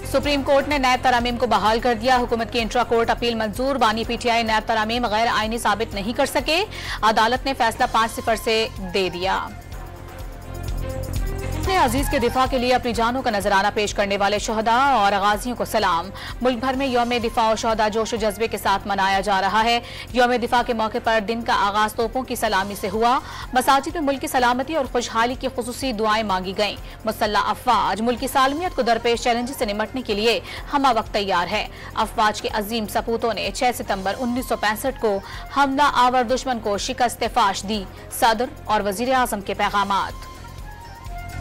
Supreme court ने नैब तरामीम को बहाल कर दिया। हुकूमत की इंट्रा कोर्ट अपील मंजूर। बानी पीटीआई नैब तरामीम गैर आईनी साबित नहीं कर सके। अदालत ने फैसला 5-0 से दे दिया। अजीज के दिफा के लिए अपनी जानों का नजराना पेश करने वाले शहदा और गाजियों को सलाम। मुल्क भर में यौम दिफा और शहदा जोश और जज्बे के साथ मनाया जा रहा है। यौम दिफा के मौके पर दिन का आगाज तोपों की सलामी से हुआ। मसाजिद में मुल्क की सलामती और खुशहाली की खुसूसी दुआएं मांगी गईं। मुसल्लह अफवाज मुल्क की सालमियत को दरपेश चैलेंज से निमटने के लिए हमा वक्त तैयार है। अफवाज के अजीम सपूतों ने 6 सितंबर 1965 को हमला आवर दुश्मन को शिकस्त फाश दी। सदर और वजीर आजम के पैगामात।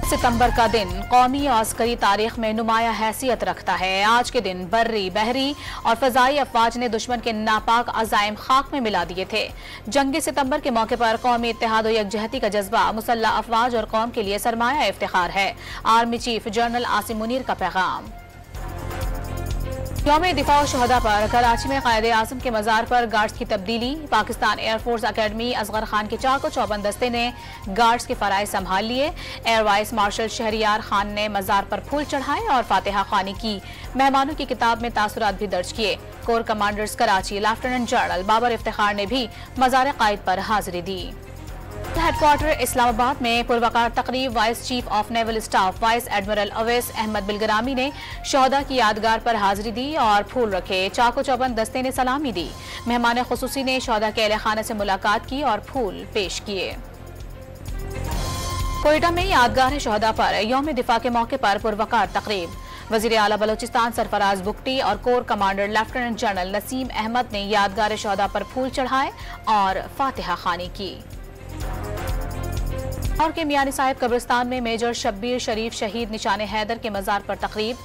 सितंबर का दिन कौमी और अस्करी तारीख में नुमाया हैसियत रखता है। आज के दिन बर्री, बहरी और फजाई अफवाज ने दुश्मन के नापाक अजाइम खाक में मिला दिए थे। जंग सितंबर के मौके पर कौमी इत्तेहाद और यकजहती का जज्बा मुसल्लह अफवाज और कौम के लिए सरमाया इफ्तिखार है। Army chief general Asim Munir का पैगाम। यौम दिफा और शहदा पर कराची में कायदे आजम के मजार पर गार्ड्स की तब्दीली। पाकिस्तान एयरफोर्स अकेडमी असगर खान के चाको चौबंद दस्ते ने गार्ड्स के फराइज संभाल लिए। Air vice marshal Shahryar Khan ने मजार पर फूल चढ़ाए और फातिहा खानी की। मेहमानों की किताब में तासुरात भी दर्ज किए। Corps commanders Karachi lieutenant general Babar Iftikhar ने भी मजार कायद पर हाजिरी दी। हेडक्वार्टर इस्लामाबाद में पुरवकार तकरीब vice chief of naval staff vice admiral Awais Ahmed Bilgrami ने शहदा की यादगार पर हाजिरी दी और फूल रखे। चाको चौबंद दस्ते ने सलामी दी। मेहमान खुसूसी ने शहदा के अहले खाना से मुलाकात की और फूल पेश किए। कोयटा में यादगार शहदा पर यौम दिफा के मौके पर पुरवकार तकरीब। वजीर आला बलोचिस्तान सरफराज बुगटी और corps commander lieutenant general Naseem Ahmed ने यादगार शहदा पर फूल चढ़ाए और फातिहा खानी की। और के मियानी साहिब कब्रिस्तान में मेजर शब्बीर शरीफ शहीद निशाने हैदर के मजार पर तकरीब।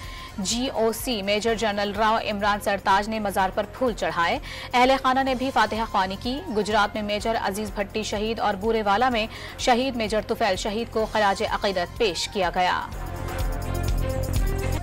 GOC major general Rao Imran Sartaj ने मजार पर फूल चढ़ाए। अहले खाना ने भी फातिहा ख्वानी की। गुजरात में मेजर अजीज भट्टी शहीद और बूरेवाला में शहीद मेजर तुफैल शहीद को खराज अकीदत पेश किया गया।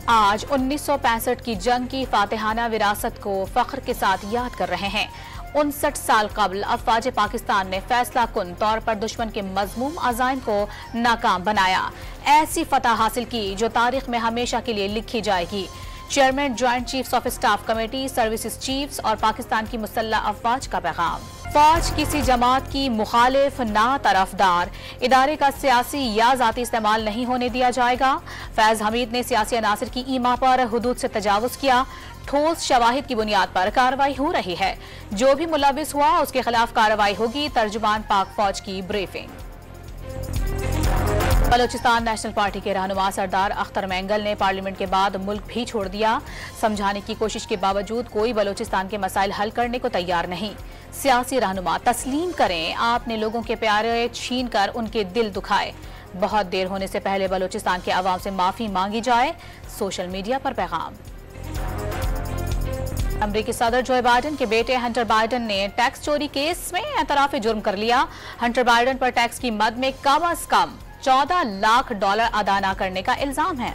आज 1965 की जंग की फातिहाना विरासत को फख्र के साथ याद कर रहे हैं। 59 साल कबल अफवाज पाकिस्तान ने फैसला कुन तौर पर दुश्मन के मजमूम अज़ाइम को नाकाम बनाया। ऐसी फतह हासिल की जो तारीख में हमेशा के लिए लिखी जाएगी। Chairman joint chiefs of staff committee, services chiefs और पाकिस्तान की मुसल्लह अफवाज का पैगाम। फौज किसी जमात की मुखालिफ ना तरफदार, इदारे का सियासी या जाती इस्तेमाल नहीं होने दिया जाएगा। फैज हमीद ने सियासी अनासर की ईमा पर हुदूद से तजावुज किया। ठोस शवाहिद की बुनियाद पर कार्रवाई हो रही है। जो भी मुलविस हुआ उसके खिलाफ कार्रवाई होगी। तर्जुमान पाक फौज की ब्रीफिंग। बलोचिस्तान नेशनल पार्टी के रहनुमा सरदार अख्तर मैंगल ने पार्लियामेंट के बाद मुल्क भी छोड़ दिया। समझाने की कोशिश के बावजूद कोई बलोचिस्तान के मसाइल हल करने को तैयार नहीं। सियासी रहनुमा तस्लीम करें, आपने लोगों के प्यारे छीन कर उनके दिल दुखाए। बहुत देर होने से पहले बलोचिस्तान के अवाम से माफी मांगी जाए। सोशल मीडिया पर पैगाम। अमरीकी सदर जो बाइडन के बेटे हंटर बाइडन ने टैक्स चोरी केस में एतराफ जुर्म कर लिया। हंटर बाइडन पर टैक्स की मद में कम से कम $14 लाख अदा न करने का इल्जाम है।